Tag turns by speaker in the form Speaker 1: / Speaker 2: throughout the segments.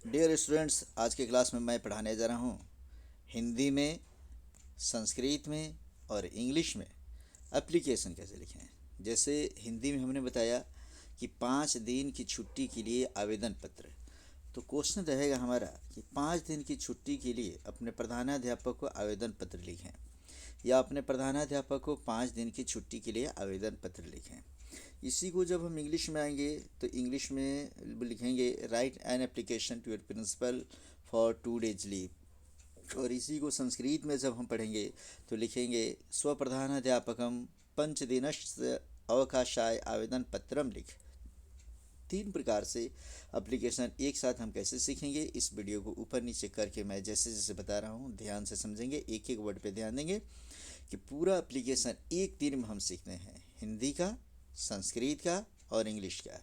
Speaker 1: Dear students, आज के class में मैं पढ़ाने जा रहा हूँ हिंदी में, संस्कृत में और इंग्लिश में एप्लीकेशन कैसे लिखें। जैसे हिंदी में हमने बताया कि 5 दिन की छुट्टी के लिए आवेदन पत्र। तो क्वेश्चन रहेगा हमारा कि 5 दिन की छुट्टी के लिए अपने प्रधानाध्यापक को आवेदन पत्र लिखें, या अपने प्रधानाध्यापक को 5 दिन की छुट्टी के लिए आवेदन पत्र लिखें। इसी को जब हम इंग्लिश में आएंगे तो इंग्लिश में लिखेंगे write an application to your principal for 2 days leave. और इसी को संस्कृत में जब हम पढ़ेंगे तो लिखेंगे स्वप्रधानाध्यापकम पंचदिनस्य अवकाशाय आवेदन पत्रम लिख। 3 प्रकार से एप्लीकेशन एक साथ हम कैसे सीखेंगे, इस वीडियो को ऊपर नीचे करके मैं जैसे जैसे बता रहा हूँ ध्यान से समझेंगे, एक एक वर्ड पे ध्यान देंगे कि पूरा एप्लीकेशन एक दिन में हम सीखते हैं, हिंदी का, संस्कृत का और इंग्लिश का।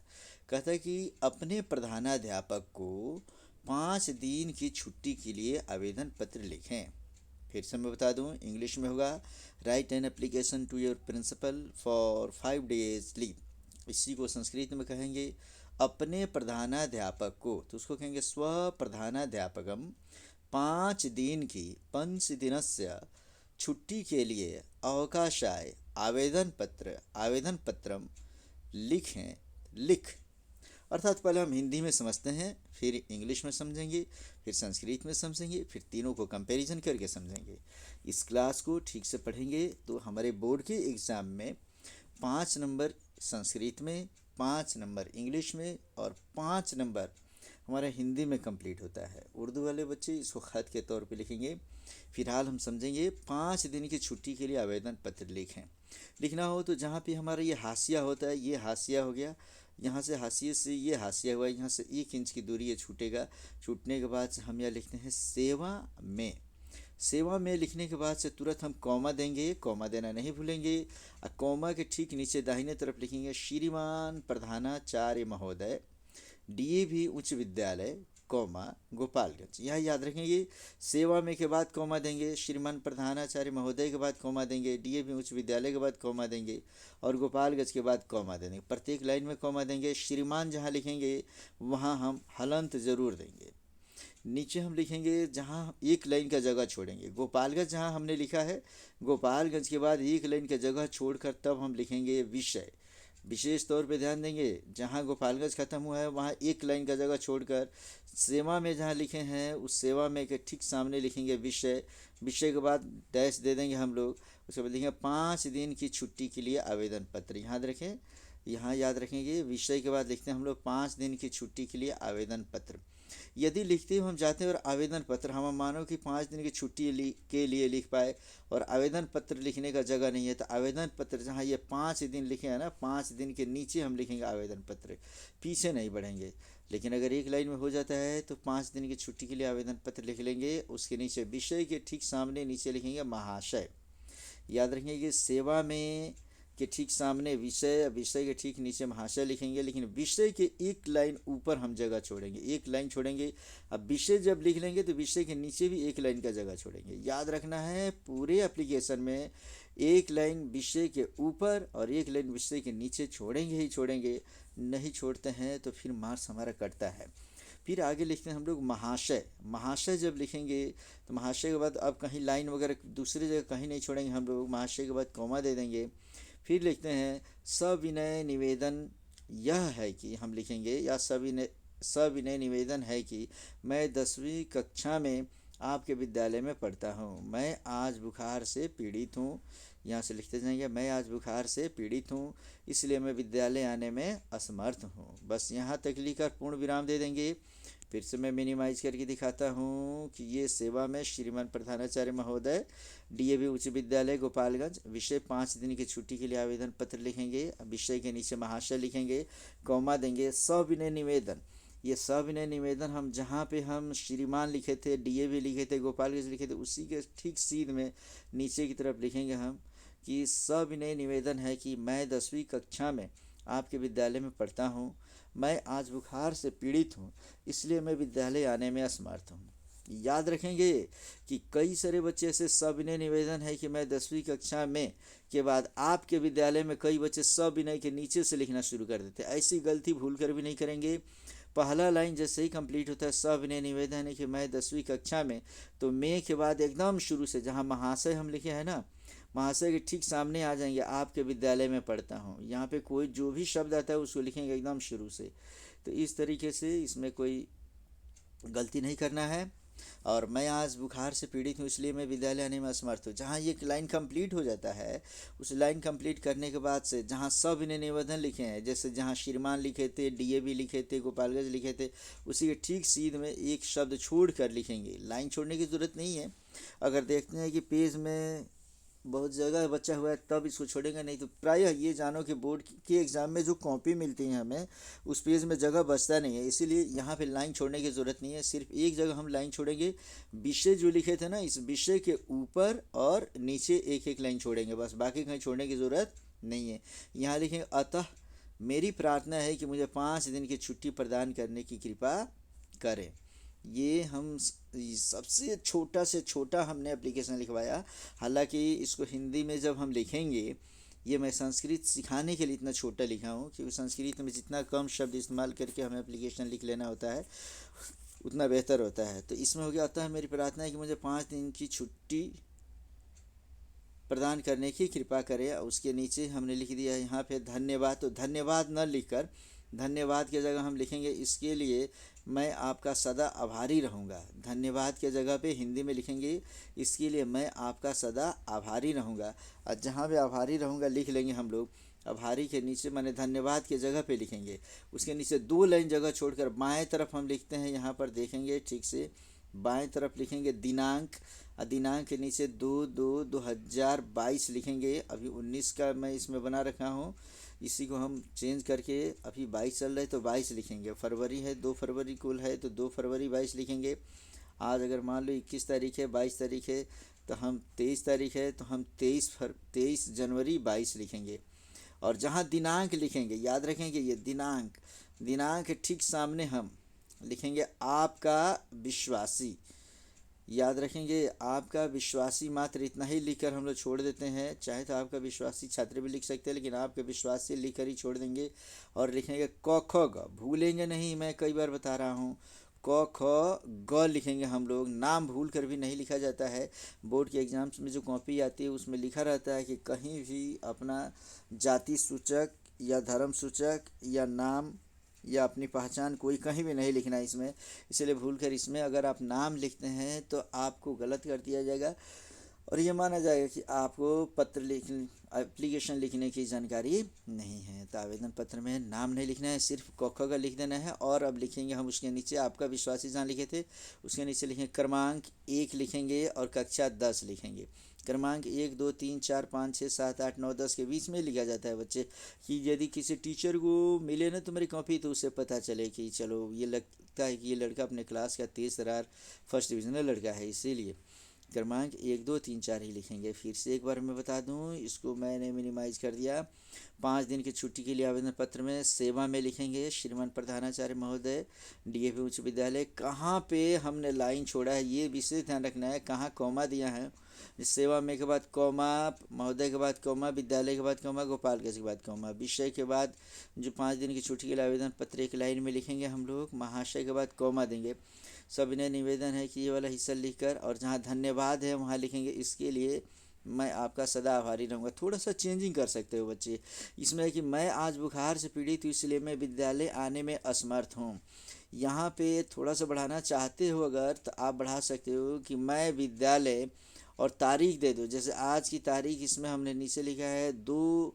Speaker 1: कहता है कि अपने प्रधानाध्यापक को 5 दिन की छुट्टी के लिए आवेदन पत्र लिखें। फिर से मैं बता दूं, इंग्लिश में होगा write an application to your principal for 5 days leave. इसी को संस्कृत में कहेंगे अपने प्रधानाध्यापक को, तो उसको कहेंगे स्व प्रधानाध्यापकम 5 दिन की पंचदिनस्य छुट्टी के लिए अवकाशाय आवेदन पत्रम लिखें लिख। अर्थात पहले हम हिंदी में समझते हैं, फिर इंग्लिश में समझेंगे, फिर संस्कृत में समझेंगे, फिर तीनों को कंपैरिजन करके समझेंगे। इस क्लास को ठीक से पढ़ेंगे तो हमारे बोर्ड के एग्ज़ाम में 5 नंबर संस्कृत में, 5 नंबर इंग्लिश में और 5 नंबर हमारा हिंदी में कंप्लीट होता है। उर्दू वाले बच्चे इसको ख़त के तौर पे लिखेंगे। फिलहाल हम समझेंगे 5 दिन की छुट्टी के लिए आवेदन पत्र लिखें। लिखना हो तो जहाँ पे हमारा ये हाशिया होता है, ये हाशिया हो गया, यहाँ से हाशिए से ये हाशिया हुआ, यहाँ से 1 इंच की दूरी ये छूटेगा। छूटने के बाद से हम यह लिखते हैं सेवा में। सेवा में लिखने के बाद से तुरंत हम कॉमा देंगे, कॉमा देना नहीं भूलेंगे। और कॉमा के ठीक नीचे दाहिने तरफ लिखेंगे श्रीमान प्रधानाचार्य महोदय डीएवी उच्च विद्यालय कॉमा गोपालगंज। यह याद रखेंगे। सेवा में के बाद कॉमा देंगे, श्रीमान प्रधानाचार्य महोदय के बाद कॉमा देंगे, डीएवी उच्च विद्यालय के बाद कॉमा देंगे और गोपालगंज के बाद कॉमा देंगे। प्रत्येक लाइन में कॉमा देंगे। श्रीमान जहाँ लिखेंगे वहाँ हम हलंत ज़रूर देंगे। नीचे हम लिखेंगे जहाँ एक लाइन का जगह छोड़ेंगे, गोपालगंज जहाँ हमने लिखा है, गोपालगंज के बाद एक लाइन का जगह छोड़कर तब हम लिखेंगे विषय। विशेष तौर पे ध्यान देंगे जहाँ गोपालगंज खत्म हुआ है वहाँ एक लाइन का जगह छोड़कर सेवा में जहाँ लिखे हैं उस सेवा में के ठीक सामने लिखेंगे विषय। विषय के बाद डैश दे देंगे हम लोग। उसके बाद लिखेंगे 5 दिन की छुट्टी के लिए आवेदन पत्र। याद रखें, यहाँ याद रखेंगे विषय के बाद लिखते हैं हम लोग 5 दिन की छुट्टी के लिए आवेदन पत्र। यदि लिखते हुए हम जाते हैं और आवेदन पत्र, हम मानो कि 5 दिन की छुट्टी के लिए लिख पाए और आवेदन पत्र लिखने का जगह नहीं है, तो आवेदन पत्र जहाँ ये 5 दिन लिखे हैं ना, 5 दिन के नीचे हम लिखेंगे आवेदन पत्र, पीछे नहीं बढ़ेंगे। लेकिन अगर एक लाइन में हो जाता है तो 5 दिन की छुट्टी के लिए आवेदन पत्र लिख लेंगे। उसके नीचे विषय के ठीक सामने नीचे लिखेंगे महाशय। याद रखेंगे कि सेवा में के ठीक सामने विषय, विषय के ठीक नीचे महाशय लिखेंगे, लेकिन विषय के एक लाइन ऊपर हम जगह छोड़ेंगे, एक लाइन छोड़ेंगे। अब विषय जब लिख लेंगे तो विषय के नीचे भी एक लाइन का जगह छोड़ेंगे। याद रखना है पूरे एप्लीकेशन में एक लाइन विषय के ऊपर और एक लाइन विषय के नीचे छोड़ेंगे ही छोड़ेंगे। नहीं छोड़ते हैं तो फिर मार्क्स हमारा कटता है। फिर आगे लिखते हैं हम लोग महाशय। महाशय जब लिखेंगे तो महाशय के बाद अब कहीं लाइन वगैरह दूसरी जगह कहीं नहीं छोड़ेंगे हम लोग, महाशय के बाद कॉमा दे देंगे। फिर लिखते हैं सविनय निवेदन यह है कि हम लिखेंगे या सविनय निवेदन है कि मैं 10वीं कक्षा में आपके विद्यालय में पढ़ता हूँ। मैं आज बुखार से पीड़ित हूँ। यहाँ से लिखते जाएंगे मैं आज बुखार से पीड़ित हूँ, इसलिए मैं विद्यालय आने में असमर्थ हूँ। बस यहाँ तक लिखकर पूर्ण विराम दे देंगे। फिर से मैं मिनिमाइज करके दिखाता हूँ कि ये सेवा में श्रीमान प्रधानाचार्य महोदय डीएवी उच्च विद्यालय गोपालगंज, विषय 5 दिन की छुट्टी के लिए आवेदन पत्र लिखेंगे, विषय के नीचे महाशय लिखेंगे, कॉमा देंगे सविनय निवेदन। ये सविनय निवेदन हम जहाँ पे हम श्रीमान लिखे थे, डीएवी लिखे थे, गोपालगंज लिखे थे, उसी के ठीक सीध में नीचे की तरफ लिखेंगे हम कि सविनय निवेदन है कि मैं 10वीं कक्षा में आपके विद्यालय में पढ़ता हूँ। मैं आज बुखार से पीड़ित हूँ, इसलिए मैं विद्यालय आने में असमर्थ हूँ। याद रखेंगे कि कई सारे बच्चे ऐसे सविनय निवेदन है कि मैं 10वीं कक्षा में के बाद आपके विद्यालय में, कई बच्चे सविनय के नीचे से लिखना शुरू कर देते। ऐसी गलती भूल कर भी नहीं करेंगे। पहला लाइन जैसे ही कंप्लीट होता है, सविनय निवेदन है कि मैं 10वीं कक्षा में, तो मैं के बाद एकदम शुरू से जहाँ महाशय हम लिखे हैं ना, महाशय के ठीक सामने आ जाएंगे, आपके विद्यालय में पढ़ता हूँ। यहाँ पे कोई जो भी शब्द आता है उसको लिखेंगे एकदम शुरू से। तो इस तरीके से इसमें कोई गलती नहीं करना है। और मैं आज बुखार से पीड़ित हूँ इसलिए मैं विद्यालय आने में असमर्थ हूँ। जहाँ ये लाइन कंप्लीट हो जाता है, उस लाइन कंप्लीट करने के बाद से जहाँ सविनय निवेदन लिखे हैं, जैसे जहाँ श्रीमान लिखे थे, डीएवी लिखे थे, गोपालगंज लिखे थे, उसी के ठीक सीध में एक शब्द छोड़ कर लिखेंगे। लाइन छोड़ने की ज़रूरत नहीं है। अगर देखते हैं कि पेज में बहुत जगह बचा हुआ है तब इसको छोड़ेंगे, नहीं तो प्रायः ये जानो कि बोर्ड के एग्ज़ाम में जो कॉपी मिलती है हमें, उस पेज में जगह बचता नहीं है, इसीलिए यहाँ पे लाइन छोड़ने की ज़रूरत नहीं है। सिर्फ एक जगह हम लाइन छोड़ेंगे, विषय जो लिखे थे ना, इस विषय के ऊपर और नीचे एक एक लाइन छोड़ेंगे, बस बाकी कहीं छोड़ने की ज़रूरत नहीं है। यहाँ लिखेंगे, अतः मेरी प्रार्थना है कि मुझे 5 दिन की छुट्टी प्रदान करने की कृपा करें। ये हम सबसे छोटा से छोटा हमने एप्लीकेशन लिखवाया। हालांकि इसको हिंदी में जब हम लिखेंगे, ये मैं संस्कृत सिखाने के लिए इतना छोटा लिखा हूँ, क्योंकि संस्कृत में जितना कम शब्द इस्तेमाल करके हमें एप्लीकेशन लिख लेना होता है उतना बेहतर होता है। तो इसमें हो गया, आता है मेरी प्रार्थना है कि मुझे 5 दिन की छुट्टी प्रदान करने की कृपा करें। उसके नीचे हमने लिख दिया है यहाँ पे धन्यवाद। तो धन्यवाद न लिखकर धन्यवाद की जगह हम लिखेंगे, इसके लिए मैं आपका सदा आभारी रहूँगा। धन्यवाद के जगह पे हिंदी में लिखेंगे, इसके लिए मैं आपका सदा आभारी रहूँगा। और जहाँ पे आभारी रहूँगा लिख लेंगे हम लोग, आभारी के नीचे माने धन्यवाद के जगह पे लिखेंगे। उसके नीचे 2 लाइन जगह छोड़कर बाएं तरफ हम लिखते हैं, यहाँ पर देखेंगे ठीक से, बाएं तरफ लिखेंगे दिनांक, और दिनांक के नीचे 2/2/2022 लिखेंगे। अभी 19 का मैं इसमें बना रखा हूँ, इसी को हम चेंज करके अभी 22 चल रहा है तो 22 लिखेंगे। फरवरी है, 2 फरवरी कुल है तो 2 फरवरी 22 लिखेंगे। आज अगर मान लो 21 तारीख है, 22 तारीख है, तो हम 23 तारीख है तो हम 23 जनवरी 22 लिखेंगे। और जहाँ दिनांक लिखेंगे, याद रखेंगे ये दिनांक ठीक सामने हम लिखेंगे आपका विश्वासी। याद रखेंगे, आपका विश्वासी, मात्र इतना ही लिखकर हम लोग छोड़ देते हैं। चाहे तो आपका विश्वासी छात्र भी लिख सकते हैं, लेकिन आपके विश्वासी लिखकर ही छोड़ देंगे। और लिखेंगे क ख ग, भूलेंगे नहीं, मैं कई बार बता रहा हूँ, क ख ग लिखेंगे हम लोग। नाम भूल कर भी नहीं लिखा जाता है। बोर्ड के एग्ज़ाम्स में जो कॉपी आती है उसमें लिखा रहता है कि कहीं भी अपना जाति सूचक या धर्म सूचक या नाम या अपनी पहचान कोई कहीं भी नहीं लिखना है इसमें। इसलिए भूलकर इसमें अगर आप नाम लिखते हैं तो आपको गलत कर दिया जाएगा और ये माना जाएगा कि आपको एप्लीकेशन लिखने की जानकारी नहीं है। तो आवेदन पत्र में नाम नहीं लिखना है, सिर्फ क ख का लिख देना है। और अब लिखेंगे हम उसके नीचे, आपका विश्वासी जहाँ लिखे थे उसके नीचे लिखेंगे क्रमांक 1 लिखेंगे और कक्षा 10 लिखेंगे। क्रमांक 1 2 3 4 5 6 7 8 9 10 के बीच में लिखा जाता है बच्चे, कि यदि किसी टीचर को मिले ना तुम्हारी कॉपी तो उससे पता चले कि चलो ये लगता है कि ये लड़का अपने क्लास का तेज तर्रार फर्स्ट डिविजनल लड़का है। इसीलिए क्रमांक 1 2 3 4 ही लिखेंगे। फिर से एक बार मैं बता दूं, इसको मैंने मिनिमाइज़ कर दिया। 5 दिन की छुट्टी के लिए आवेदन पत्र में सेवा में लिखेंगे श्रीमान प्रधानाचार्य महोदय, डीएवी उच्च विद्यालय। कहाँ पे हमने लाइन छोड़ा है ये विशेष ध्यान रखना है, कहाँ कॉमा दिया है। सेवा में के बाद कॉमा, महोदय के बाद कॉमा, विद्यालय के बाद कॉमा, गोपालगंज के बाद कॉमा, विषय के बाद जो 5 दिन की छुट्टी के लिए आवेदन पत्र एक लाइन में लिखेंगे हम लोग, महाशय के बाद कॉमा देंगे। सविनय निवेदन है कि ये वाला हिस्सा लिखकर, और जहाँ धन्यवाद है वहाँ लिखेंगे, इसके लिए मैं आपका सदा आभारी रहूँगा। थोड़ा सा चेंजिंग कर सकते हो बच्चे इसमें, है कि मैं आज बुखार से पीड़ित हूँ इसलिए मैं विद्यालय आने में असमर्थ हूँ। यहाँ पे थोड़ा सा बढ़ाना चाहते हो अगर तो आप बढ़ा सकते हो कि मैं विद्यालय, और तारीख दे दो। जैसे आज की तारीख इसमें हमने नीचे लिखा है 2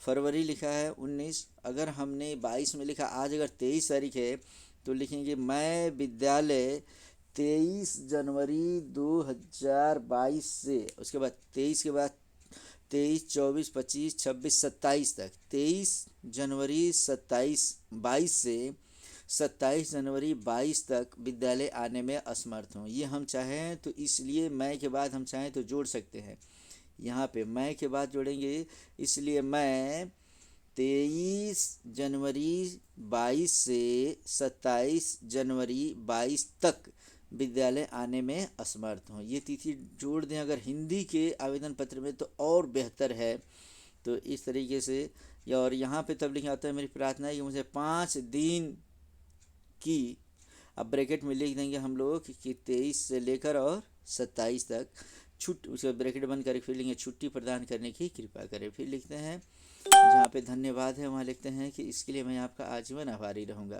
Speaker 1: फरवरी लिखा है 19, अगर हमने 22 में लिखा, आज अगर 23 तारीख है तो लिखेंगे मैं विद्यालय 23 जनवरी 2022 से, उसके बाद 23 के बाद 23 24 25 26 27 तक, 23 जनवरी 22 से 27 जनवरी 22 तक विद्यालय आने में असमर्थ हूँ। ये हम चाहें तो, इसलिए मैं के बाद हम चाहें तो जोड़ सकते हैं। यहाँ पे मैं के बाद जोड़ेंगे, इसलिए मैं 23 जनवरी 22 से 27 जनवरी 22 तक विद्यालय आने में असमर्थ हूँ। ये तिथि जोड़ दें अगर हिंदी के आवेदन पत्र में तो और बेहतर है। तो इस तरीके से, और यहाँ पे तब लिखा आता है मेरी प्रार्थना है कि मुझे 5 दिन कि अब ब्रैकेट में लिख देंगे हम लोग कि 23 से लेकर और 27 तक उसके ब्रैकेट बंद करके फिर लिखेंगे छुट्टी प्रदान करने की कृपा करें। फिर लिखते हैं जहाँ पे धन्यवाद है वहाँ लिखते हैं कि इसके लिए मैं आपका आजीवन आभारी रहूँगा।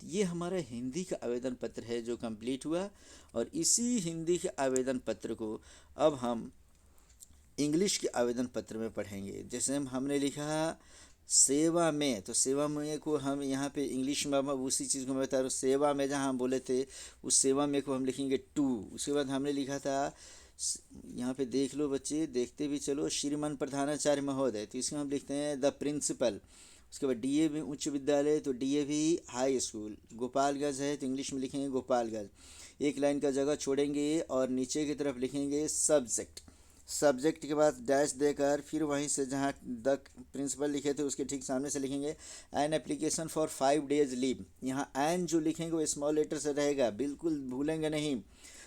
Speaker 1: तो ये हमारा हिंदी का आवेदन पत्र है जो कंप्लीट हुआ, और इसी हिंदी के आवेदन पत्र को अब हम इंग्लिश के आवेदन पत्र में पढ़ेंगे। जैसे हमने लिखा सेवा में, तो सेवा में को हम यहाँ पे इंग्लिश में अब उसी चीज़ को मैं बता रहा हूँ। सेवा में जहाँ हम बोले थे उस सेवा में को हम लिखेंगे टू। उसके बाद हमने लिखा था, यहाँ पे देख लो बच्चे, देखते भी चलो, श्रीमान प्रधानाचार्य महोदय, तो इसमें हम लिखते हैं द प्रिंसिपल। उसके बाद डीएवी उच्च विद्यालय, तो डीएवी हाई स्कूल। गोपालगंज है तो इंग्लिश में लिखेंगे गोपालगंज। एक लाइन का जगह छोड़ेंगे और नीचे की तरफ लिखेंगे सब्जेक्ट। सब्जेक्ट के बाद डैश देकर फिर वहीं से जहाँ द प्रिंसिपल लिखे थे उसके ठीक सामने से लिखेंगे an application for 5 days leave. यहाँ एन जो लिखेंगे वो स्मॉल लेटर से रहेगा, बिल्कुल भूलेंगे नहीं।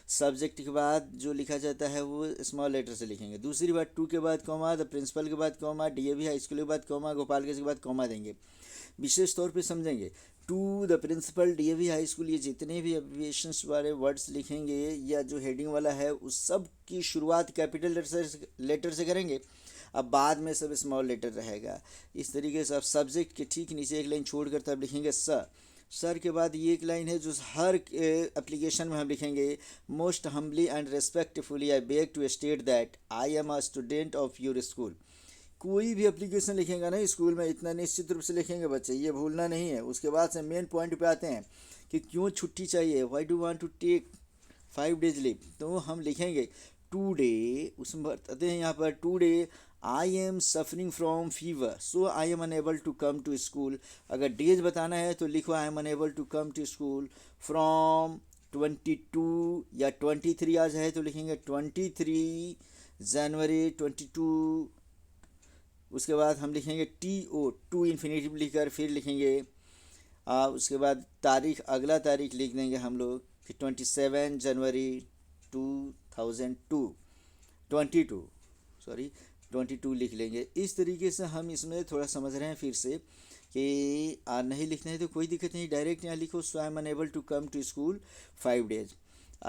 Speaker 1: सब्जेक्ट के बाद जो लिखा जाता है वो स्मॉल लेटर से लिखेंगे। दूसरी बात टू के बाद कॉमा, द प्रिंसिपल के बाद कॉमा, डीएवी हाई स्कूल के बाद कॉमा, गोपालगंज के बाद कॉमा देंगे। विशेष तौर पे समझेंगे to the principal, DAV high school, ये जितने भी एब्रिविएशंस वाले वर्ड्स लिखेंगे या जो हेडिंग वाला है उस सब की शुरुआत कैपिटल लेटर से करेंगे। अब बाद में सब स्मॉल लेटर रहेगा। इस तरीके से अब सब्जेक्ट के ठीक नीचे एक लाइन छोड़कर तब लिखेंगे सर के बाद ये एक लाइन है जो हर एप्लीकेशन में हम लिखेंगे most humbly and respectfully I beg to state that I am a student of your school. कोई भी एप्लीकेशन लिखेंगे ना स्कूल में, इतना निश्चित रूप से लिखेंगे बच्चे, ये भूलना नहीं है। उसके बाद से मेन पॉइंट पे आते हैं कि क्यों छुट्टी चाहिए, why do want to take 5 days leave. तो हम लिखेंगे टूडे, उसमें बताते हैं यहाँ पर today I am suffering from fever so I am unable to come to school. अगर डेज बताना है तो लिखो I am unable to come to school from 22 या 23 आज है तो लिखेंगे 23 जनवरी 22। उसके बाद हम लिखेंगे TO, टू इन्फिनेटिव लिखकर फिर लिखेंगे उसके बाद तारीख, अगला तारीख लिख देंगे हम लोग कि 27 जनवरी 2002, 22 लिख लेंगे। इस तरीके से हम इसमें थोड़ा समझ रहे हैं फिर से कि नहीं लिखना है तो कोई दिक्कत नहीं, डायरेक्ट यहाँ लिखो so I am unable to come to school 5 days।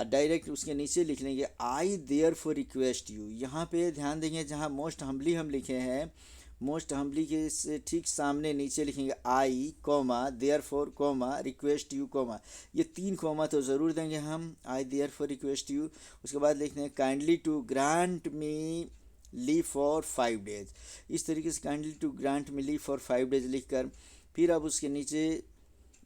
Speaker 1: Direct उसके नीचे लिख लेंगे I therefore request you. यहाँ पे ध्यान देंगे जहाँ मोस्ट हम्बली हम लिखे हैं, मोस्ट हम्बली के से ठीक सामने नीचे लिखेंगे I comma therefore comma request you comma, ये 3 कॉमा तो ज़रूर देंगे हम, I therefore request you. उसके बाद लिखते हैं kindly to grant me leave for 5 days। इस तरीके से kindly to grant me leave for 5 days लिखकर फिर अब उसके नीचे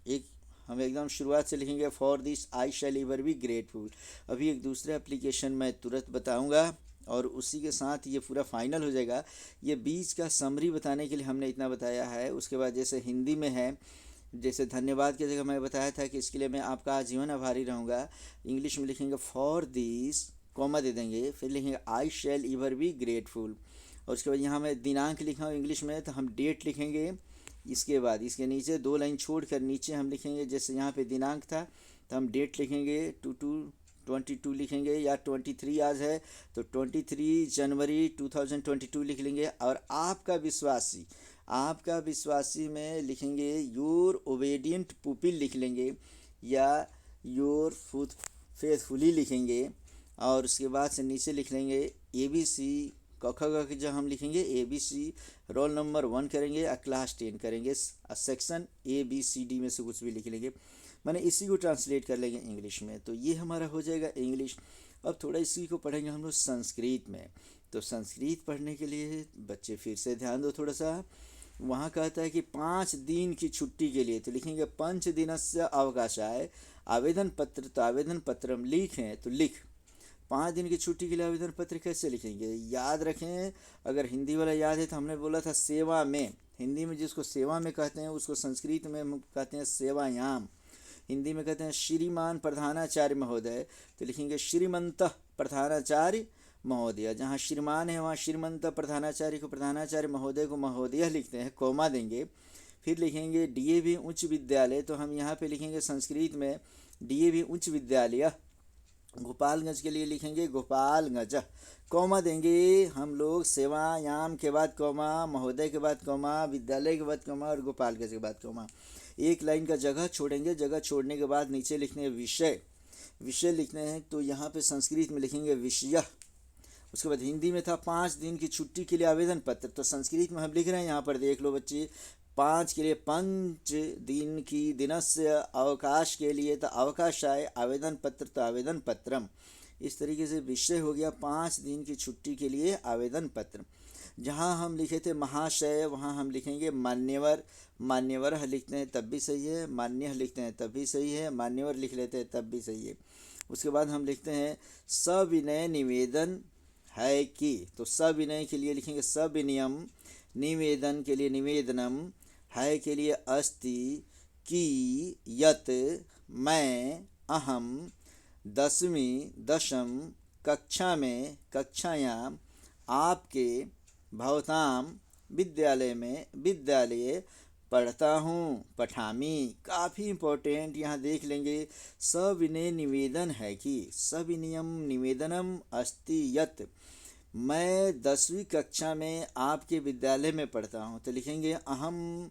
Speaker 1: एक हम एकदम शुरुआत से लिखेंगे for this I shall ever be grateful. अभी एक दूसरा एप्लीकेशन मैं तुरंत बताऊंगा और उसी के साथ ये पूरा फाइनल हो जाएगा। ये बीच का समरी बताने के लिए हमने इतना बताया है। उसके बाद जैसे हिंदी में है, जैसे धन्यवाद की जगह मैं बताया था कि इसके लिए मैं आपका आजीवन आभारी रहूँगा, इंग्लिश में लिखेंगे फॉर दिस कॉमा दे देंगे, फिर लिखेंगे आई शैल एवर बी ग्रेटफुल। और उसके बाद यहाँ मैं दिनांक लिखा हूँ इंग्लिश में तो हम डेट लिखेंगे। इसके बाद इसके नीचे 2 लाइन छोड़कर नीचे हम लिखेंगे, जैसे यहाँ पे दिनांक था तो हम डेट लिखेंगे 22 लिखेंगे, या 23 आज है तो 23 जनवरी 2022 लिख लेंगे। और आपका विश्वासी में लिखेंगे योर ओबेडियंट पुपिल लिख लेंगे या योर फेथफुली लिखेंगे। और उसके बाद से नीचे लिख लेंगे ABC क ख ग जब हम लिखेंगे ABC रोल नंबर 1 करेंगे या क्लास 10 करेंगे, सेक्शन ABCD में से कुछ भी लिख लेंगे, मैंने इसी को ट्रांसलेट कर लेंगे इंग्लिश में। तो ये हमारा हो जाएगा इंग्लिश। अब थोड़ा इसी को पढ़ेंगे हम लोग संस्कृत में। तो संस्कृत पढ़ने के लिए बच्चे फिर से ध्यान दो थोड़ा सा। वहाँ कहता है कि 5 दिन की छुट्टी के लिए तो लिखेंगे 5 दिनस्य अवकाशाय आवेदन पत्र, तो आवेदन पत्र हम लिखें तो लिख 5 दिन की छुट्टी के लिए आवेदन पत्र कैसे लिखेंगे, याद रखें। अगर हिंदी वाला याद है तो हमने बोला था सेवा में, हिंदी में जिसको सेवा में कहते हैं उसको संस्कृत में हम कहते हैं सेवायाम। हिंदी में कहते हैं श्रीमान प्रधानाचार्य महोदय तो लिखेंगे श्रीमंत प्रधानाचार्य महोदय। जहाँ श्रीमान है वहाँ श्रीमंत, प्रधानाचार्य को प्रधानाचार्य, महोदय को महोदय लिखते हैं, कॉमा देंगे। फिर लिखेंगे DAV उच्च विद्यालय, तो हम यहाँ पे लिखेंगे संस्कृत में DAV उच्च विद्यालय। गोपालगंज के लिए लिखेंगे गोपालगंज, कॉमा देंगे हम लोग सेवायाम के बाद कॉमा, महोदय के बाद कॉमा, विद्यालय के बाद कॉमा और गोपालगंज के बाद कॉमा। एक लाइन का जगह छोड़ेंगे, जगह छोड़ने के बाद नीचे लिखने हैं विषय, विषय लिखने हैं तो यहाँ पे संस्कृत में लिखेंगे विषयः। उसके बाद हिंदी में था 5 दिन की छुट्टी के लिए आवेदन पत्र, तो संस्कृत में हम लिख रहे हैं यहाँ पर देख लो बच्चे, 5 के लिए पंच दिन की दिनस्य अवकाश के लिए तो अवकाशाय, आवेदन पत्र तो आवेदन पत्रम। इस तरीके से विषय हो गया 5 दिन की छुट्टी के लिए आवेदन पत्र। जहाँ हम लिखे थे महाशय वहाँ हम लिखेंगे मान्यवर, मान्यवर लिखते हैं तब भी सही है, मान्य लिखते हैं तब भी सही है, मान्यवर लिख लेते हैं तब भी सही है। उसके बाद हम लिखते हैं सविनय निवेदन है कि, तो सविनय के लिए लिखेंगे सविनयम, निवेदन के लिए निवेदनम, है के लिए अस्ति, कि यत मैं अहम 10वीं कक्षा में, कक्षायाम आपके भवताम विद्यालय में, विद्यालय पढ़ता हूँ, पठामी। काफ़ी इम्पोर्टेंट यहाँ देख लेंगे, सविनय निवेदन है कि, सविनयम निवेदनम अस्ति यत मैं 10वीं कक्षा में आपके विद्यालय में पढ़ता हूँ, तो लिखेंगे अहम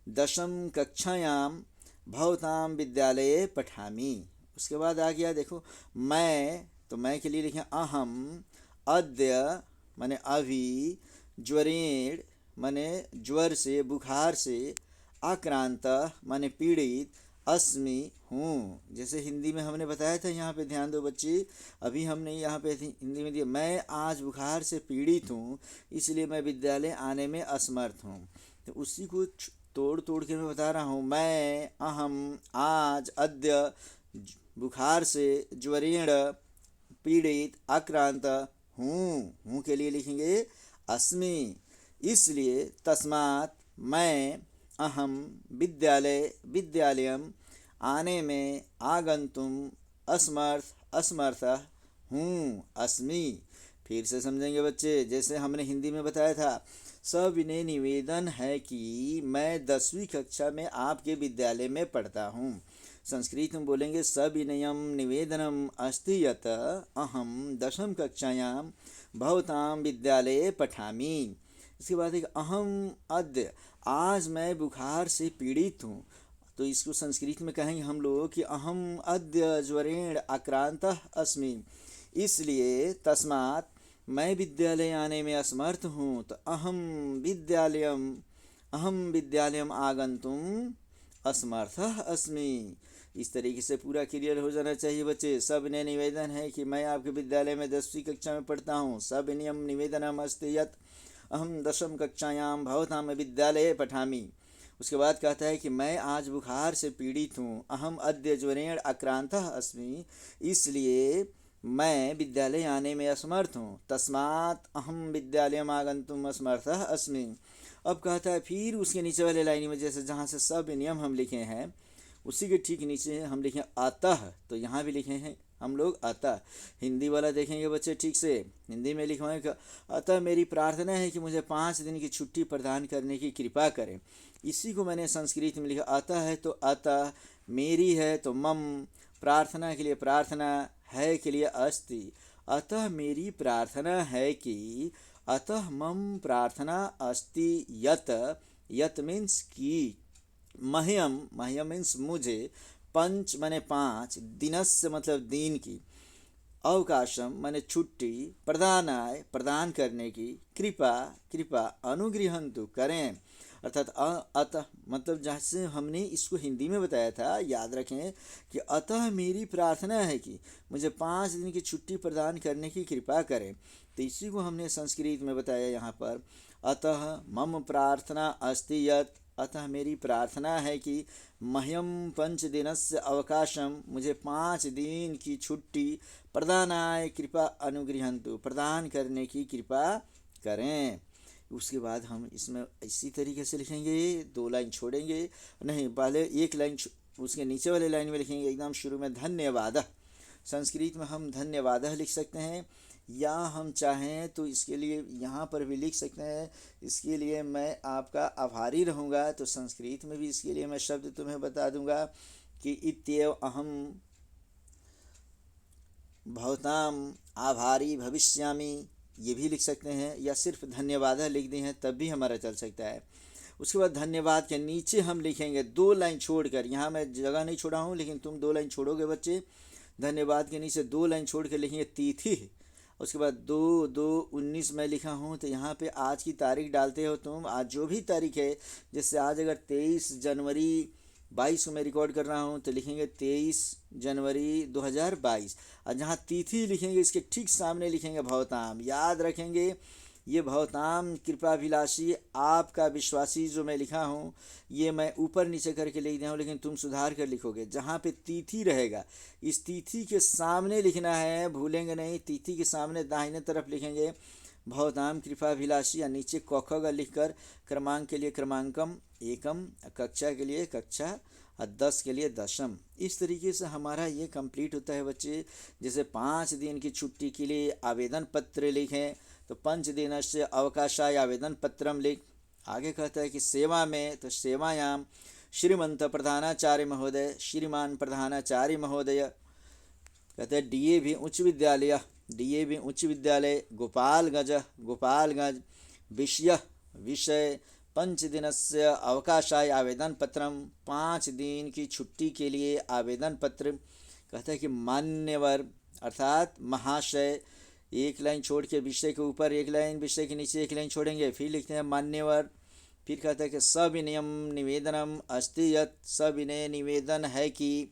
Speaker 1: 10वीं कक्षायाम भवताम विद्यालये पठामी। उसके बाद आ गया देखो मैं, तो मैं के लिए लिखें अहम अद्य माने अभी, ज्वरेण माने ज्वर से, बुखार से, आक्रांत माने पीड़ित, अस्मि हूँ। जैसे हिंदी में हमने बताया था, यहाँ पे ध्यान दो बच्चे, अभी हमने यहाँ पे हिंदी में दिया मैं आज बुखार से पीड़ित हूँ इसलिए मैं विद्यालय आने में असमर्थ हूँ, तो उसी को तोड़ तोड़ के मैं बता रहा हूँ। मैं अहम आज अद्य बुखार से, ज्वरेण पीड़ित, आक्रांत हूँ के लिए लिखेंगे अस्मि। इसलिए तस्मात् मैं अहम विद्यालयम आने में, आगंतुम असमर्थः हूँ, अस्मि। फिर से समझेंगे बच्चे, जैसे हमने हिंदी में बताया था, सविनय निवेदन है कि मैं 10वीं कक्षा में आपके विद्यालय में पढ़ता हूँ। संस्कृत में बोलेंगे सविनयम निवेदनम अस्ति यत अहम 10वीं कक्षायाम भवताम विद्यालये पठामी। इसके बाद एक अहम अद्य, आज मैं बुखार से पीड़ित हूँ, तो इसको संस्कृत में कहेंगे हम लोग कि अहम अद्य ज्वरेण आक्रांतः अस्मि। इसलिए तस्मात् मैं विद्यालय आने में असमर्थ हूँ, तो अहम विद्यालयम आगंतुम असमर्थः अस्मि। इस तरीके से पूरा क्लियर हो जाना चाहिए बच्चे। सविनय निवेदन है कि मैं आपके विद्यालय में 10वीं कक्षा में पढ़ता हूँ, सविनयम निवेदनम अस्ति यत् अहम 10वीं कक्षायाम भवताम विद्यालये पठामी। उसके बाद कहता है कि मैं आज बुखार से पीड़ित हूँ, अहम अद्य ज्वरेण आक्रांतः अस्मि, इसलिए मैं विद्यालय आने में असमर्थ हूँ, तस्मात् अहम विद्यालयम आगंतुम असमर्थः अस्मि। अब कहता है फिर उसके नीचे वाले लाइन में, जैसे जहाँ से सविनयम हम लिखे हैं उसी के ठीक नीचे हम लिखें अतः, तो यहाँ भी लिखे हैं हम लोग अतः। हिंदी वाला देखेंगे बच्चे ठीक से, हिंदी में लिखवाएं अतः मेरी प्रार्थना है कि मुझे 5 दिन की छुट्टी प्रदान करने की कृपा करें। इसी को मैंने संस्कृत में लिखा, अतः है तो अतः, मेरी है तो मम, प्रार्थना के लिए प्रार्थना, है के लिए अस्ति। अतः मेरी प्रार्थना है कि, अतः मम प्रार्थना अस्ति यत, यत मीन्स की, मह्यम, मह्यम मीन्स मुझे, पंच माने 5, दिनस्य मतलब दिन की, अवकाशम माने छुट्टी, प्रदानाय प्रदान करने की, कृपा कृपा, अनुगृहंतु करें। अर्थात अतः मतलब जैसे हमने इसको हिंदी में बताया था, याद रखें कि अतः मेरी प्रार्थना है कि मुझे 5 दिन की छुट्टी प्रदान करने की कृपा करें, तो इसी को हमने संस्कृत में बताया यहाँ पर। अतः मम प्रार्थना अस्ति यत्, अतः मेरी प्रार्थना है कि मह्यम 5 दिनस्य अवकाशम, मुझे 5 दिन की छुट्टी, प्रदानाय कृपा अनुगृहंतु, प्रदान करने की कृपा करें। उसके बाद हम इसमें इसी तरीके से लिखेंगे, 2 लाइन छोड़ेंगे नहीं, पहले एक लाइन उसके नीचे वाले लाइन में लिखेंगे एकदम शुरू में धन्यवाद। संस्कृत में हम धन्यवाद लिख सकते हैं, या हम चाहें तो इसके लिए यहाँ पर भी लिख सकते हैं, इसके लिए मैं आपका आभारी रहूँगा, तो संस्कृत में भी इसके लिए मैं शब्द तुम्हें बता दूंगा कि इत्येव अहम भवताम आभारी भविष्यामि, ये भी लिख सकते हैं, या सिर्फ धन्यवाद लिख दिए हैं तब भी हमारा चल सकता है। उसके बाद धन्यवाद के नीचे हम लिखेंगे 2 लाइन छोड़कर, यहाँ मैं जगह नहीं छोड़ा हूँ लेकिन तुम 2 लाइन छोड़ोगे बच्चे। धन्यवाद के नीचे 2 लाइन छोड़ कर लिखेंगे तिथि। उसके बाद 2/2/19 मैं लिखा हूँ, तो यहाँ पे आज की तारीख डालते हो तुम। आज जो भी तारीख है, जैसे आज अगर 23 जनवरी 22 को मैं रिकॉर्ड कर रहा हूँ तो लिखेंगे 23 जनवरी 2022। और जहाँ तिथि लिखेंगे इसके ठीक सामने लिखेंगे भवताम। याद रखेंगे ये भवताम कृपाभिलाषी आपका विश्वासी जो मैं लिखा हूँ, ये मैं ऊपर नीचे करके लिख दिया हूँ, लेकिन तुम सुधार कर लिखोगे। जहाँ पे तिथि रहेगा इस तिथि के सामने लिखना है, भूलेंगे नहीं। तिथि के सामने दाहिने तरफ लिखेंगे भवताम कृपाभिलाषी, या नीचे क ख लिख कर क्रमांक के लिए क्रमांकम एकम, कक्षा के लिए कक्षा, और 10 के लिए दशम। इस तरीके से हमारा ये कंप्लीट होता है बच्चे। जैसे 5 दिन की छुट्टी के लिए आवेदन पत्र लिखें तो 5 दिनस्य अवकाशाय आवेदन पत्रम लिख। आगे कहता है कि सेवा में, तो सेवायाम श्रीमंत प्रधानाचार्य महोदय, श्रीमान प्रधानाचार्य महोदय। कहते हैं डीएवी उच्च विद्यालय, डीएवी उच्च विद्यालय गोपालगंज विषय 5 दिनस्य अवकाशाय आवेदन पत्रम, 5 दिन की छुट्टी के लिए आवेदन पत्र। कहता है कि मान्यवर अर्थात महाशय, 1 लाइन छोड़ के विषय के ऊपर 1 लाइन, विषय के नीचे 1 लाइन छोड़ेंगे, फिर लिखते हैं मान्यवर। फिर कहता है कि सविनयम निवेदनम अस्ति यत्, सविनय निवेदन है कि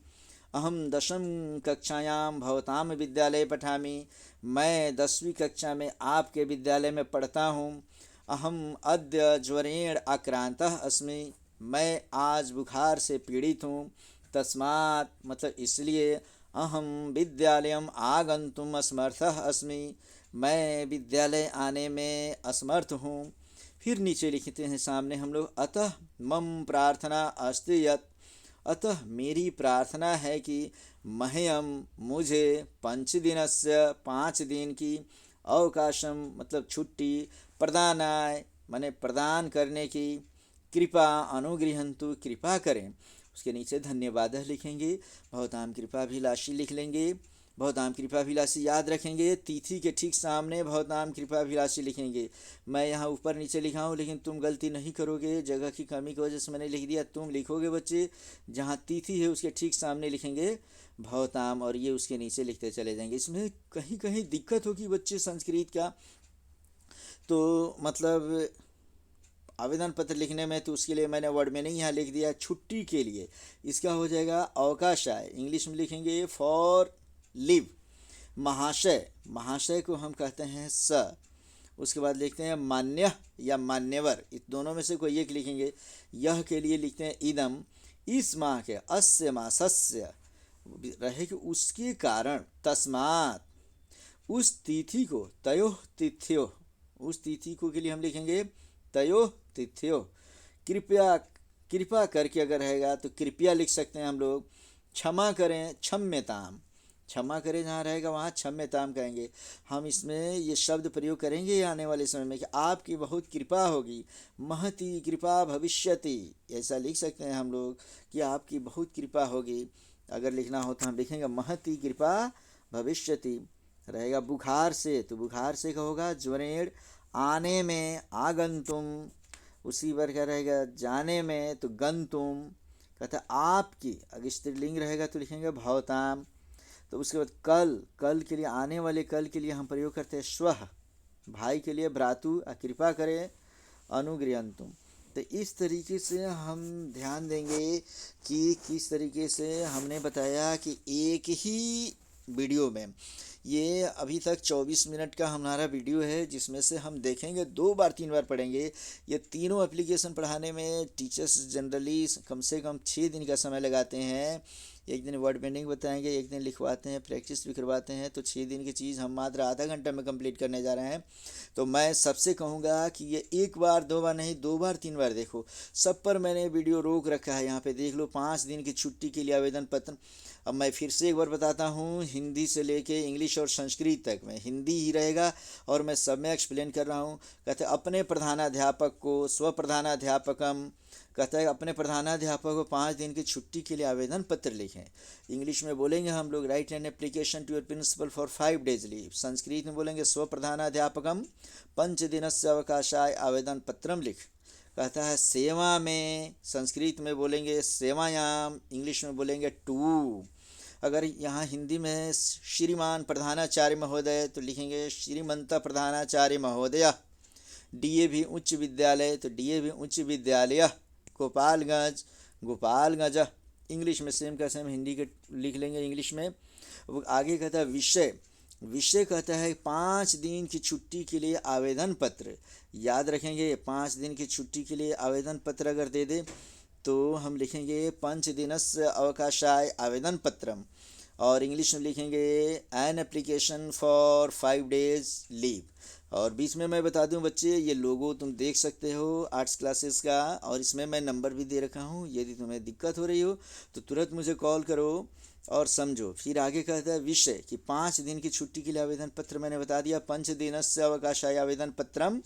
Speaker 1: अहम 10वीं कक्षायां भवताम विद्यालय पठामि, मैं 10वीं कक्षा में आपके विद्यालय में पढ़ता हूँ। अहम अद्य ज्वरेण आक्रांतः अस्मि, मैं आज बुखार से पीड़ित हूँ। तस्मात् मतलब इसलिए, अहम विद्यालयम आगंतुम असमर्थः अस्मि, मैं विद्यालय आने में असमर्थ हूँ। फिर नीचे लिखते हैं सामने हम लोग, अतः मम प्रार्थना अस्ति यत्, अतः मेरी प्रार्थना है कि मह्यम मुझे 5 दिनस्य 5 दिन की अवकाशम मतलब छुट्टी, प्रदानाय माने प्रदान करने की, कृपा अनुगृहंतु कृपा करें। उसके नीचे धन्यवाद लिखेंगे, भवताम कृपाभिलाषी लिख लेंगे। भवताम कृपाभिलाषी याद रखेंगे, तिथि के ठीक सामने भवताम कृपाभिलाषी लिखेंगे। मैं यहाँ ऊपर नीचे लिखा हूँ लेकिन तुम गलती नहीं करोगे, जगह की कमी की वजह से मैंने लिख दिया। तुम लिखोगे बच्चे, जहाँ तिथि है उसके ठीक सामने लिखेंगे भवताम, और ये उसके नीचे लिखते चले जाएंगे। इसमें कहीं कहीं दिक्कत होगी बच्चे संस्कृत का, तो मतलब आवेदन पत्र लिखने में, तो उसके लिए मैंने वर्ड में नहीं यहाँ लिख दिया छुट्टी के लिए। इसका हो जाएगा अवकाशाय, इंग्लिश में लिखेंगे फॉर लिव। महाशय, महाशय को हम कहते हैं स। उसके बाद लिखते हैं मान्य या मान्यवर, इस दोनों में से कोई एक लिखेंगे। यह के लिए लिखते हैं इदम, इस माह के, अस्य मासस्य रहे कि उसके कारण, तस्मात् उस तिथि को, तयोः तिथ्यो, उस तिथि को के लिए हम लिखेंगे तयोः तिथ्यो। कृपा करके अगर रहेगा तो कृपया लिख सकते हैं हम लोग। क्षमा करें, क्षम्यताम, क्षमा करें जहाँ रहेगा वहाँ क्षम्यताम कहेंगे। हम इसमें ये शब्द प्रयोग करेंगे आने वाले समय में कि आपकी बहुत कृपा होगी, महती कृपा भविष्यति, ऐसा लिख सकते हैं हम लोग कि आपकी बहुत कृपा होगी। अगर लिखना हो तो हम लिखेंगे महती कृपा भविष्यति। रहेगा बुखार से, तो बुखार से का होगा ज्वरेण, आने में आगंतुम, उसी बार क्या रहेगा जाने में, तो गंतुम। कहता है आपकी, अगर स्त्रीलिंग रहेगा तो लिखेंगे भवताम। तो उसके बाद कल, कल के लिए, आने वाले कल के लिए हम प्रयोग करते हैं स्वः, भाई के लिए भ्रातु, कृपा करें अनुगृहंतुम। तो इस तरीके से हम ध्यान देंगे कि किस तरीके से हमने बताया कि एक ही वीडियो में, ये अभी तक 24 मिनट का हमारा वीडियो है, जिसमें से हम देखेंगे 2 बार 3 बार पढ़ेंगे। ये तीनों एप्लीकेशन पढ़ाने में टीचर्स जनरली कम से कम 6 दिन का समय लगाते हैं। एक दिन वर्ड बेंडिंग बताएंगे, एक दिन लिखवाते हैं, प्रैक्टिस भी करवाते हैं। तो 6 दिन की चीज़ हम मात्र आधा घंटा में कंप्लीट करने जा रहे हैं। तो मैं सबसे कहूँगा कि ये 1 बार 2 बार नहीं, 2 बार 3 बार देखो। सब पर मैंने वीडियो रोक रखा है, यहाँ पे देख लो। 5 दिन की छुट्टी के लिए आवेदन पत्र। अब मैं फिर से एक बार बताता हूँ, हिंदी से लेके इंग्लिश और संस्कृत तक में हिंदी ही रहेगा, और मैं सब में एक्सप्लेन कर रहा हूँ। कहते हैं अपने प्रधानाध्यापक को, स्वप्रधानाध्यापकम, कहता है अपने प्रधानाध्यापक को 5 दिन की छुट्टी के लिए आवेदन पत्र लिखें। इंग्लिश में बोलेंगे हम लोग write an application to your principal for 5 days leave. Sanskrit में बोलेंगे स्वप्रधानाध्यापकम 5 दिनस्य अवकाशाय आवेदन पत्रम लिख। कहता है सेवा में, संस्कृत में बोलेंगे सेवायाम, इंग्लिश में बोलेंगे टू। अगर यहाँ हिंदी में श्रीमान प्रधानाचार्य महोदय तो लिखेंगे श्रीमंत प्रधानाचार्य महोदय। डीएवी उच्च विद्यालय तो डीएवी उच्च विद्यालय। गोपालगंज गोपालगंज। इंग्लिश में सेम का सेम हिंदी के लिख लेंगे इंग्लिश में। वो आगे कहता है विषय। विषय कहता है 5 दिन की छुट्टी के लिए आवेदन पत्र। याद रखेंगे 5 दिन की छुट्टी के लिए आवेदन पत्र अगर दे दे तो हम लिखेंगे 5 दिनस्य अवकाशाय आवेदन पत्रम। और इंग्लिश में लिखेंगे an application for 5 days leave. और बीच में मैं बता दूं बच्चे, ये लोगो तुम देख सकते हो आर्ट्स क्लासेस का, और इसमें मैं नंबर भी दे रखा हूँ। यदि तुम्हें दिक्कत हो रही हो तो तुरंत मुझे कॉल करो और समझो। फिर आगे कहता है विषय कि 5 दिन की छुट्टी के लिए आवेदन पत्र मैंने बता दिया, 5 दिनस्य अवकाशाय आवेदन पत्रम।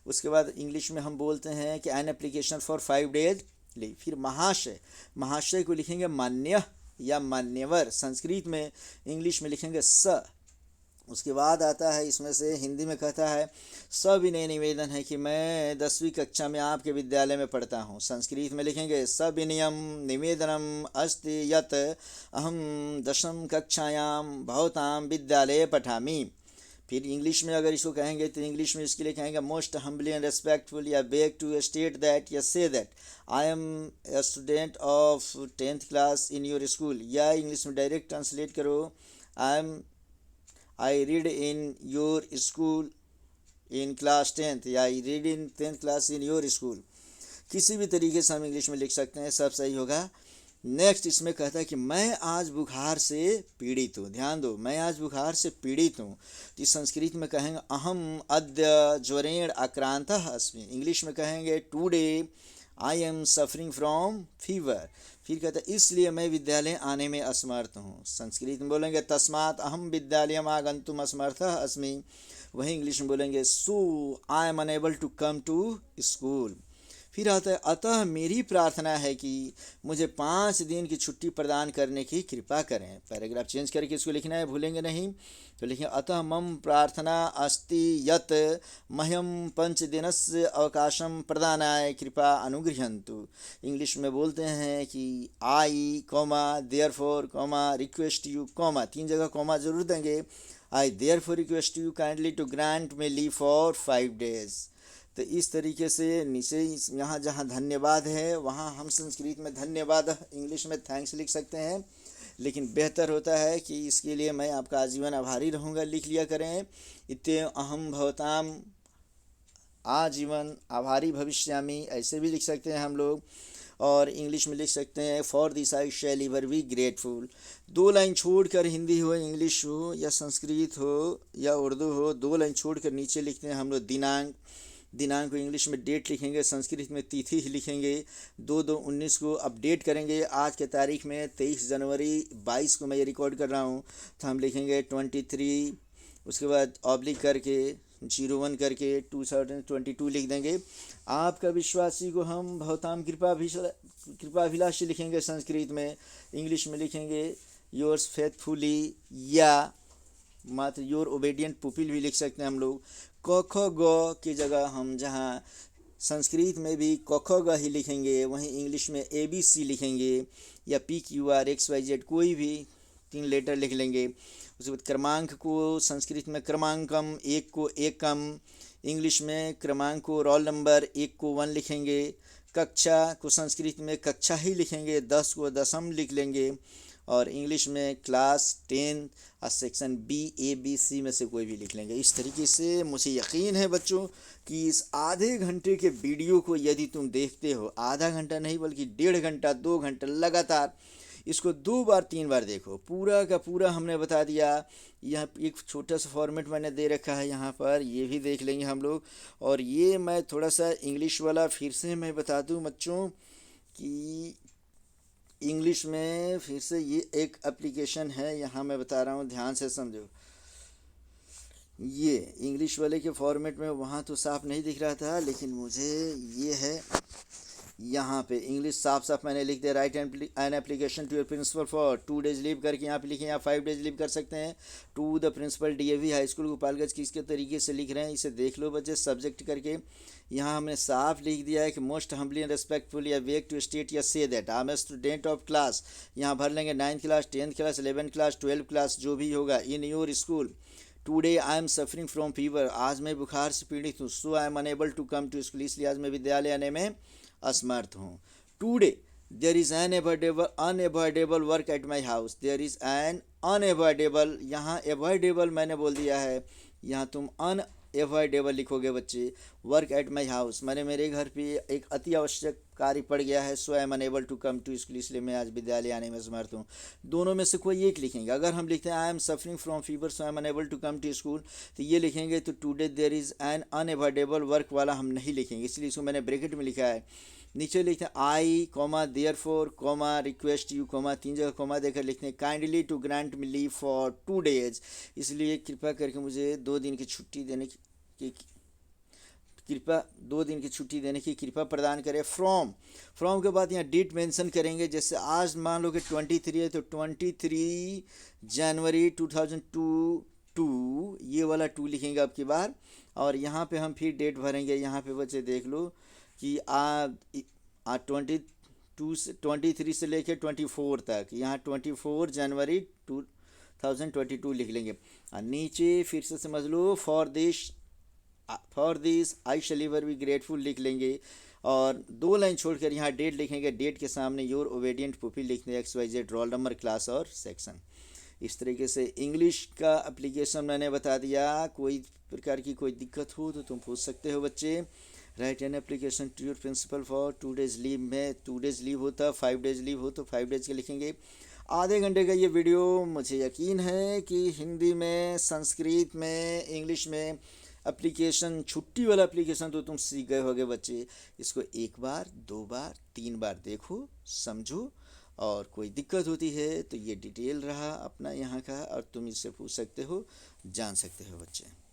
Speaker 1: उसके बाद इंग्लिश में हम बोलते हैं कि an application for 5 days leave. फिर महाशय। महाशय को लिखेंगे मान्य या मान्यवर संस्कृत में, इंग्लिश में लिखेंगे स। उसके बाद आता है इसमें से हिंदी में कहता है सविनय निवेदन है कि मैं 10वीं कक्षा में आपके विद्यालय में पढ़ता हूँ। संस्कृत में लिखेंगे सविनयम निवेदनम अस्ति यत अहम 10वीं कक्षायां भवतां विद्यालये पठामि। फिर इंग्लिश में अगर इसको कहेंगे तो इंग्लिश में इसके लिए कहेंगे most humbly and respectfully I beg to state that I से that I am a student of 10th class in your school. या इंग्लिश में डायरेक्ट ट्रांसलेट करो I read in your school in class 10th या I read in 10th class in your school. किसी भी तरीके से हम इंग्लिश में लिख सकते हैं, सब सही होगा। नेक्स्ट इसमें कहता है कि मैं आज बुखार से पीड़ित हूँ। ध्यान दो, मैं आज बुखार से पीड़ित हूँ। तो इस संस्कृत में कहेंगे अहम अद्य ज्वरेण आक्रांतः अस्मि। इंग्लिश में कहेंगे today I am suffering from fever. फिर कहता है इसलिए मैं विद्यालय आने में असमर्थ हूँ। संस्कृत में बोलेंगे तस्मात् अहम विद्यालयम आगन्तुम असमर्थः अस्मि। वहीं इंग्लिश में बोलेंगे so I am unable to come to school. फिर आता है अतः मेरी प्रार्थना है कि मुझे 5 दिन की छुट्टी प्रदान करने की कृपा करें। पैराग्राफ चेंज करके इसको लिखना है, भूलेंगे नहीं। तो लिखें अतः मम प्रार्थना अस्ति यत् मह्यम 5 दिनस्य अवकाशम प्रदानाय कृपा अनुगृह्यन्तु। इंग्लिश में बोलते हैं कि I comma therefore comma request you comma, 3 जगह कॉमा जरूर देंगे। I therefore request you kindly to grant me leave for 5 days। तो इस तरीके से नीचे यहाँ जहाँ धन्यवाद है वहाँ हम संस्कृत में धन्यवाद, इंग्लिश में थैंक्स लिख सकते हैं। लेकिन बेहतर होता है कि इसके लिए मैं आपका आजीवन आभारी रहूँगा लिख लिया करें। इत्ते अहम भवताम आजीवन आभारी भविष्यामि, ऐसे भी लिख सकते हैं हम लोग। और इंग्लिश में लिख सकते हैं for this I shall ever be grateful. 2 line छोड़कर हिंदी हो, इंग्लिश हो या संस्कृत हो या उर्दू हो, 2 लाइन छोड़कर नीचे लिखते हैं हम लोग दिनांक। दिनांक को इंग्लिश में डेट लिखेंगे, संस्कृत में तिथि लिखेंगे। 2/2/19 को अपडेट करेंगे। आज के तारीख में 23 जनवरी 22 को मैं ये रिकॉर्ड कर रहा हूँ, तो हम लिखेंगे 23। उसके बाद ऑब्लिक करके 01 करके 2022 लिख देंगे। आपका विश्वासी को हम भवताम कृपाभिलाषी लिखेंगे संस्कृत में। इंग्लिश में लिखेंगे योर्स फेथफुली या मात्र योर ओबेडियंट पुपिल भी लिख सकते हैं हम लोग। क ख ग की जगह हम जहाँ संस्कृत में भी क ख ग ही लिखेंगे, वहीं इंग्लिश में ABC लिखेंगे या PQR XYZ कोई भी 3 लेटर लिख लेंगे। उसके बाद क्रमांक को संस्कृत में क्रमांकम, 1 को एकम, इंग्लिश में क्रमांक को रोल नंबर, 1 को 1 लिखेंगे। कक्षा को संस्कृत में कक्षा ही लिखेंगे, 10 को दशम लिख लेंगे। और इंग्लिश में क्लास 10 और सेक्शन BABC में से कोई भी लिख लेंगे। इस तरीके से मुझे यकीन है बच्चों कि इस आधे घंटे के वीडियो को यदि तुम देखते हो, आधा घंटा नहीं बल्कि 1.5 घंटा 2 घंटा लगातार इसको 2 बार 3 बार देखो। पूरा का पूरा हमने बता दिया। यहाँ एक छोटा सा फॉर्मेट मैंने दे रखा है यहाँ पर, ये भी देख लेंगे हम लोग। और ये मैं थोड़ा सा इंग्लिश वाला फिर से मैं बता दूँ बच्चों कि इंग्लिश में फिर से ये एक एप्लीकेशन है, यहाँ मैं बता रहा हूँ, ध्यान से समझो। ये इंग्लिश वाले के फॉर्मेट में वहाँ तो साफ नहीं दिख रहा था, लेकिन मुझे ये है यहाँ पे इंग्लिश साफ साफ मैंने लिख दिया, write an application to your principal for 2 days leave करके यहाँ पे लिखे, यहाँ 5 days लीव कर सकते हैं। To the principal DAV high school Gopalganj, किसके तरीके से लिख रहे हैं इसे देख लो बच्चे, सब्जेक्ट करके यहाँ हमने साफ लिख दिया है कि most humbly and respectfully I beg to state या से that I am a student of class, यहाँ भर लेंगे 9th class 10th class 11th class 12th class जो भी होगा, in your school. Today I am suffering from fever, आज मैं बुखार से पीड़ित हूँ। So I am unable to come to school, इसलिए आज मैं विद्यालय आने में असमर्थ हूँ। Today there is an unavoidable work at my house, there is an unavoidable, यहाँ एवॉइडेबल मैंने बोल दिया है, यहाँ तुम अनएवॉइडेबल लिखोगे बच्चे। वर्क एट माई हाउस मैंने मेरे घर पे एक अति आवश्यक कार्य पड़ गया है। So I am unable to come to school, इसलिए मैं आज विद्यालय आने में असमर्थ हूँ। दोनों में से कोई एक लिखेंगे। अगर हम लिखते हैं I am suffering from fever so I am unable to come to school, तो ये लिखेंगे, तो today there is an unavoidable work वाला हम नहीं लिखेंगे, इसलिए इसको मैंने ब्रैकेट में लिखा है। नीचे लिखते हैं I comma therefore comma request you comma, 3 जगह कॉमा देकर लिखते हैं kindly to grant me leave for 2 days, इसलिए कृपया करके मुझे 2 दिन की छुट्टी देने की कृपा प्रदान करें। फ्रॉम के बाद यहाँ डेट मेंशन करेंगे, जैसे आज मान लो कि 23 है तो 23 जनवरी 2002 ये वाला 2 लिखेंगे अब की बार, और यहाँ पे हम फिर डेट भरेंगे। यहाँ पे बच्चे देख लो कि 23 से लेके 24 तक, यहाँ 24 जनवरी 2022 लिख लेंगे। और नीचे फिर से समझ लो for this I shall ever be grateful लिख लेंगे, और 2 लाइन छोड़कर यहाँ डेट लिखेंगे, डेट के सामने योर ओबेडिएंट पुपिल लिखते XYZ रोल नंबर क्लास और सेक्शन। इस तरीके से इंग्लिश का एप्लीकेशन मैंने बता दिया। कोई प्रकार की कोई दिक्कत हो तो तुम पूछ सकते हो बच्चे। Write an application to your principal for 2 days leave में 2 days लीव होता, 5 days लीव हो तो 5 days के लिखेंगे। आधे घंटे का ये वीडियो मुझे यकीन है कि हिंदी में, संस्कृत में, इंग्लिश में एप्लीकेशन, छुट्टी वाला एप्लीकेशन तो तुम सीख गए होगे बच्चे। इसको 1 बार 2 बार 3 बार देखो, समझो, और कोई दिक्कत होती है तो ये डिटेल रहा अपना यहाँ का, और तुम इससे पूछ सकते हो, जान सकते हो बच्चे।